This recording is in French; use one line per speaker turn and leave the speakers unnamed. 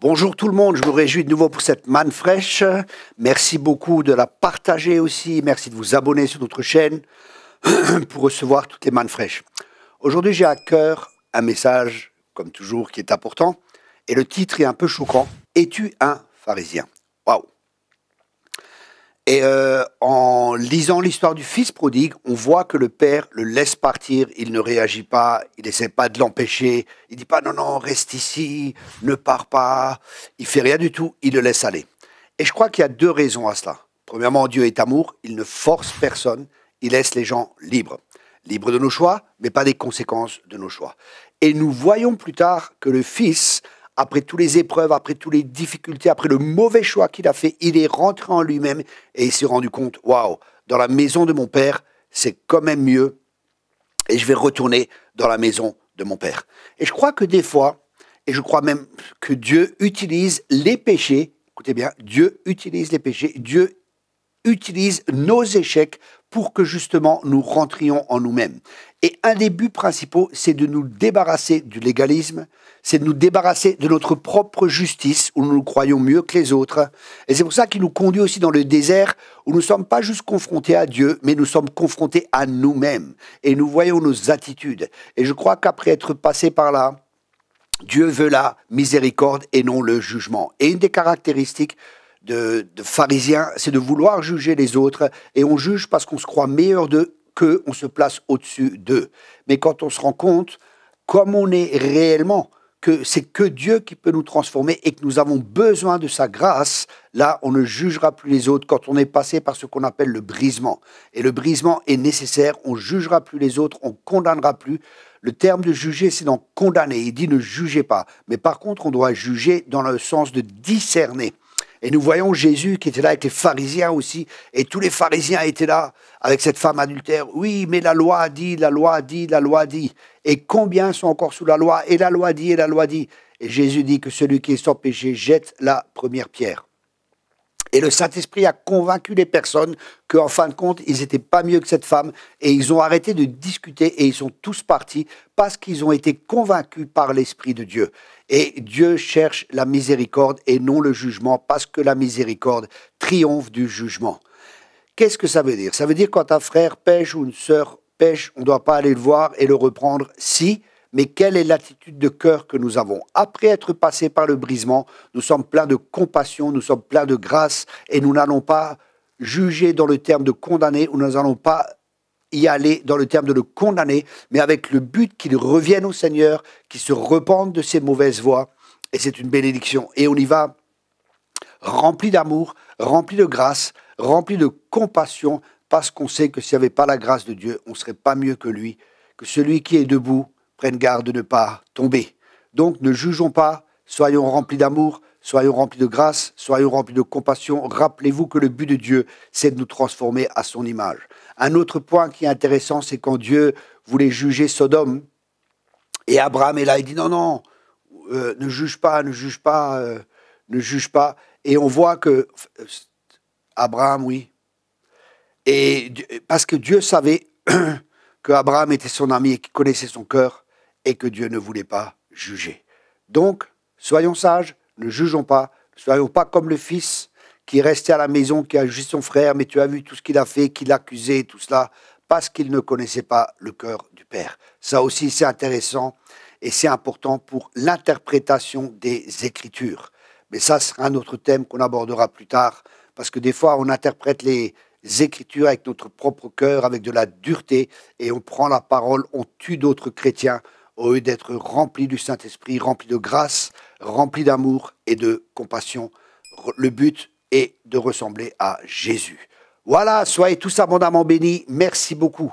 Bonjour tout le monde, je vous réjouis de nouveau pour cette manne fraîche. Merci beaucoup de la partager aussi. Merci de vous abonner sur notre chaîne pour recevoir toutes les mannes fraîches. Aujourd'hui, j'ai à cœur un message, comme toujours, qui est important. Et le titre est un peu choquant. Es-tu un pharisien? Waouh! Et en lisant l'histoire du fils prodigue, on voit que le père le laisse partir, il ne réagit pas, il n'essaie pas de l'empêcher, il dit pas non, non, reste ici, ne pars pas, il fait rien du tout, il le laisse aller. Et je crois qu'il y a deux raisons à cela. Premièrement, Dieu est amour, il ne force personne, il laisse les gens libres. Libres de nos choix, mais pas des conséquences de nos choix. Et nous voyons plus tard que le fils, après toutes les épreuves, après toutes les difficultés, après le mauvais choix qu'il a fait, il est rentré en lui-même et il s'est rendu compte, waouh, dans la maison de mon père, c'est quand même mieux et je vais retourner dans la maison de mon père. Et je crois que des fois, et je crois même que Dieu utilise les péchés, écoutez bien, Dieu utilise les péchés, Dieu utilise nos échecs pour que justement nous rentrions en nous-mêmes. Et un des buts principaux, c'est de nous débarrasser du légalisme, c'est de nous débarrasser de notre propre justice, où nous nous croyons mieux que les autres. Et c'est pour ça qu'il nous conduit aussi dans le désert, où nous ne sommes pas juste confrontés à Dieu, mais nous sommes confrontés à nous-mêmes. Et nous voyons nos attitudes. Et je crois qu'après être passé par là, Dieu veut la miséricorde et non le jugement. Et une des caractéristiques de pharisiens, c'est de vouloir juger les autres, et on juge parce qu'on se croit meilleur d'eux qu'eux, on se place au-dessus d'eux. Mais quand on se rend compte, comme on est réellement, que c'est que Dieu qui peut nous transformer et que nous avons besoin de sa grâce, là, on ne jugera plus les autres quand on est passé par ce qu'on appelle le brisement. Et le brisement est nécessaire, on ne jugera plus les autres, on ne condamnera plus. Le terme de juger, c'est d'en condamner. Il dit ne jugez pas. Mais par contre, on doit juger dans le sens de discerner. Et nous voyons Jésus qui était là avec les pharisiens aussi, et tous les pharisiens étaient là avec cette femme adultère. Oui, mais la loi a dit, la loi a dit, la loi a dit. Et combien sont encore sous la loi? Et la loi dit, et la loi dit. Et Jésus dit que celui qui est sans péché jette la première pierre. Et le Saint-Esprit a convaincu les personnes qu'en fin de compte, ils n'étaient pas mieux que cette femme. Et ils ont arrêté de discuter et ils sont tous partis parce qu'ils ont été convaincus par l'Esprit de Dieu. Et Dieu cherche la miséricorde et non le jugement parce que la miséricorde triomphe du jugement. Qu'est-ce que ça veut dire? Ça veut dire quand un frère pêche ou une sœur pêche, on ne doit pas aller le voir et le reprendre si... Mais quelle est l'attitude de cœur que nous avons? Après être passé par le brisement, nous sommes pleins de compassion, nous sommes pleins de grâce et nous n'allons pas juger dans le terme de condamner ou nous n'allons pas y aller dans le terme de le condamner, mais avec le but qu'il revienne au Seigneur, qu'il se repente de ses mauvaises voies. Et c'est une bénédiction. Et on y va rempli d'amour, rempli de grâce, rempli de compassion, parce qu'on sait que s'il n'y avait pas la grâce de Dieu, on ne serait pas mieux que lui, que celui qui est debout prenne garde de ne pas tomber. Donc ne jugeons pas, soyons remplis d'amour, soyons remplis de grâce, soyons remplis de compassion. Rappelez-vous que le but de Dieu, c'est de nous transformer à son image. Un autre point qui est intéressant, c'est quand Dieu voulait juger Sodome, et Abraham est là, il dit non, non, ne juge pas, ne juge pas, ne juge pas. Et on voit que Abraham, oui, et parce que Dieu savait que Abraham était son ami et qu'il connaissait son cœur, et que Dieu ne voulait pas juger. Donc, soyons sages, ne jugeons pas, ne soyons pas comme le fils qui est resté à la maison, qui a jugé son frère, mais tu as vu tout ce qu'il a fait, qu'il l'accusait, tout cela, parce qu'il ne connaissait pas le cœur du Père. Ça aussi, c'est intéressant et c'est important pour l'interprétation des Écritures. Mais ça sera un autre thème qu'on abordera plus tard, parce que des fois, on interprète les Écritures avec notre propre cœur, avec de la dureté, et on prend la parole, on tue d'autres chrétiens, au lieu d'être rempli du Saint-Esprit, rempli de grâce, rempli d'amour et de compassion. Le but est de ressembler à Jésus. Voilà, soyez tous abondamment bénis. Merci beaucoup.